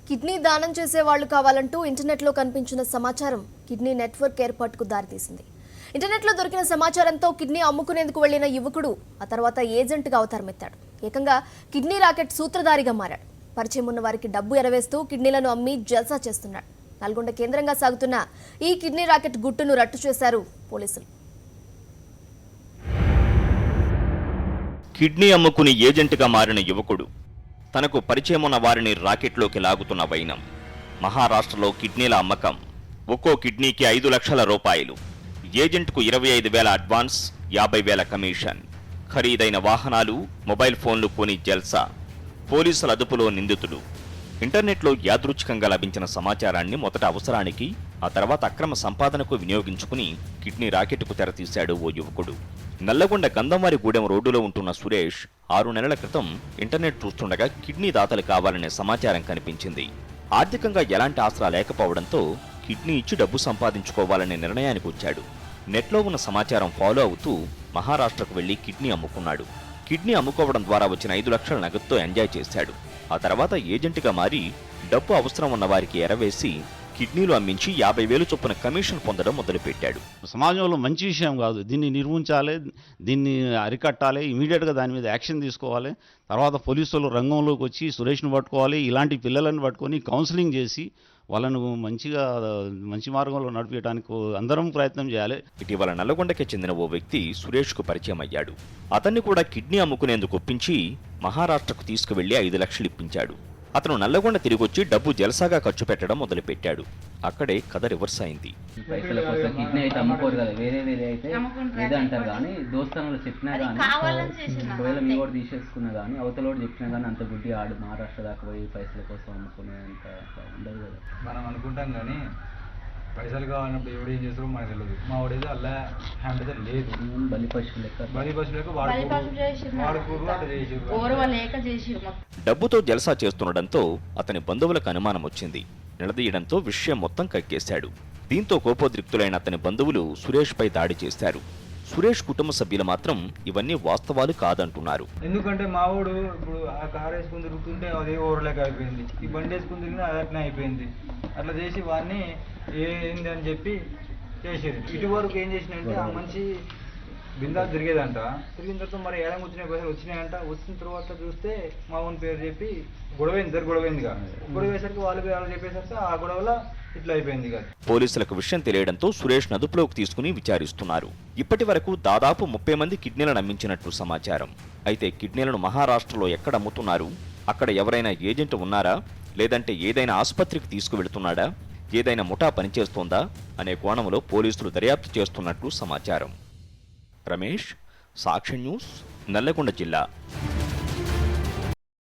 Kidney దానం చేసే వాళ్ళు కావాలంటూ ఇంటర్నెట్లో కనిపించిన సమాచారం కిడ్నీ నెట్వర్క్ ఏర్పాటుకు దారితీసింది. ఇంటర్నెట్లో దొరికిన సమాచారంతో కిడ్నీ అమ్ముకునేందుకు వెళ్లిన యువకుడు ఆ తర్వాత ఏజెంట్గా అవతారమెత్తాడు. ఏకంగా కిడ్నీ రాకెట్ సూత్రధారిగా మారాడు. పరిచయం ఉన్న వారికి డబ్బు ఎరవేస్తూ కిడ్నీలను అమ్మి జల్సా చేస్తున్నాడు. నల్గొండ కేంద్రంగా సాగుతున్న ఈ కిడ్నీ రాకెట్ గుట్టును రట్టు చేశారు పోలీసులు. కిడ్నీ అమ్ముకుని ఏజెంట్గా మారిన యువకుడు తనకు పరిచయం ఉన్న వారిని రాకెట్లోకి లాగుతున్న వైనం. మహారాష్ట్రలో కిడ్నీల అమ్మకం. ఒక్కో కిడ్నీకి 5 లక్షల రూపాయలు. ఏజెంట్కు 25,000 అడ్వాన్స్, 50,000 కమిషన్. ఖరీదైన వాహనాలు, మొబైల్ ఫోన్లు కొని జల్సా. పోలీసుల అదుపులో నిందితుడు. ఇంటర్నెట్లో యాదృచ్ఛికంగా లభించిన సమాచారాన్ని మొదట అవసరానికి, ఆ తర్వాత అక్రమ సంపాదనకు వినియోగించుకుని కిడ్నీ రాకెట్కు తెరతీశాడు ఓ యువకుడు. నల్లగొండ గంధంవారిగూడెం రోడ్డులో ఉంటున్న సురేష్ 6 నెలల క్రితం ఇంటర్నెట్ చూస్తుండగా కిడ్నీ దాతలు కావాలనే సమాచారం కనిపించింది. ఆర్థికంగా ఎలాంటి ఆసరా లేకపోవడంతో కిడ్నీ ఇచ్చి డబ్బు సంపాదించుకోవాలనే నిర్ణయానికి వచ్చాడు. నెట్లో ఉన్న సమాచారం ఫాలో అవుతూ మహారాష్ట్రకు వెళ్లి కిడ్నీ అమ్ముకున్నాడు. కిడ్నీ అమ్ముకోవడం ద్వారా వచ్చిన 5 లక్షల నగదుతో ఎంజాయ్ చేశాడు. ఆ తర్వాత ఏజెంట్గా మారి డబ్బు అవసరం ఉన్న వారికి ఎరవేసి కిడ్నీలు అమ్మించి 50,000 చొప్పున కమిషన్ పొందడం మొదలుపెట్టాడు. సమాజంలో మంచి విషయం కాదు. దీన్ని నిర్మించాలి, దీన్ని అరికట్టాలి, ఇమీడియట్గా దాని మీద యాక్షన్ తీసుకోవాలి. తర్వాత పోలీసులు రంగంలోకి వచ్చి సురేష్ను పట్టుకోవాలి. ఇలాంటి పిల్లలను పట్టుకొని కౌన్సిలింగ్ చేసి వాళ్ళను మంచి మార్గంలో నడిపించడానికి అందరం ప్రయత్నం చేయాలి. ఇటీవల నల్లగొండకి చెందిన ఓ వ్యక్తి సురేష్కు పరిచయం అయ్యాడు. అతన్ని కూడా కిడ్నీ అమ్ముకునేందుకు ఒప్పించి మహారాష్ట్రకు తీసుకువెళ్లి 5 లక్షలు ఇప్పించాడు. అతను నల్లగొండ తిరిగొచ్చి డబ్బు జలసాగా ఖర్చు పెట్టడం మొదలుపెట్టాడు. అక్కడే కథ రివర్స్ అయింది. పైసల కోసం కిడ్నీ అయితే అమ్ముకోరు కదా, వేరే అయితే ఏదో అంటారు కానీ దోస్తానులు చెప్పినా కానీ ఒకవేళ మీ కూడా తీసేసుకున్నా కానీ అవతలోడు చెప్పినా కానీ అంత గుడ్డి ఆడు మహారాష్ట్ర దాకా పోయి పైసల కోసం అమ్ముకునే అంత ఉండదు కదా. మనం అనుకుంటాం కానీ పైసలు కావాలన్నప్పుడు ఎవడు ఏం చేస్తారో మనకు తెలియదు. మా వాడేదో అలా హ్యాండ్ అయితే లేదు. బలి పశువు లెక్క డబ్బుతో జలసా చేస్తుండటంతో అతని బంధువులకు అనుమానం వచ్చింది. నిలదీయడంతో విషయం మొత్తం కక్కేశాడు. దీంతో కోపోద్రిక్తులైన అతని బంధువులు సురేష్ పై దాడి చేశారు. సురేష్ కుటుంబ సభ్యులు మాత్రం ఇవన్నీ వాస్తవాలు కాదంటున్నారు. ఎందుకంటే మావాడు ఇప్పుడు ఆ కారు వేసుకుని తిరుగుతుంటే అదే ఓవర్లేక అయిపోయింది, ఈ బండి వేసుకుని తిరిగినా అది అట్లా అయిపోయింది. అట్లా చేసి వాడిని ఏంది అని చెప్పి చేసేది. ఇటువరకు ఏం చేసినంటే ఆ మంచి బిందా తిరిగేదంట. తిరిగిన తర్వాత మరి ఏడాది వచ్చిన పైసలు వచ్చినాయంట. వచ్చిన తర్వాత చూస్తే మా ఊని పేరు చెప్పి గొడవైంది, గొడవైందిగా. గొడవేసరికి వాళ్ళు చెప్పేసరికి ఆ గొడవలో ఇట్లా అయిపోయింది కదా. పోలీసులకు విషయం తెలియడంతో సురేష్ అదుపులోకి తీసుకుని విచారిస్తున్నారు. ఇప్పటి వరకు దాదాపు 30 మంది కిడ్నీలను అమ్మించినట్టు సమాచారం. అయితే కిడ్నీలను మహారాష్ట్రలో ఎక్కడ అమ్ముతున్నారు? అక్కడ ఎవరైనా ఏజెంట్ ఉన్నారా? లేదంటే ఏదైనా ఆసుపత్రికి తీసుకువెళ్తున్నాడా? ఏదైనా ముఠా పనిచేస్తోందా అనే కోణంలో పోలీసులు దర్యాప్తు చేస్తున్నట్లు సమాచారం. రమేష్, సాక్షి న్యూస్, నల్లగొండ జిల్లా.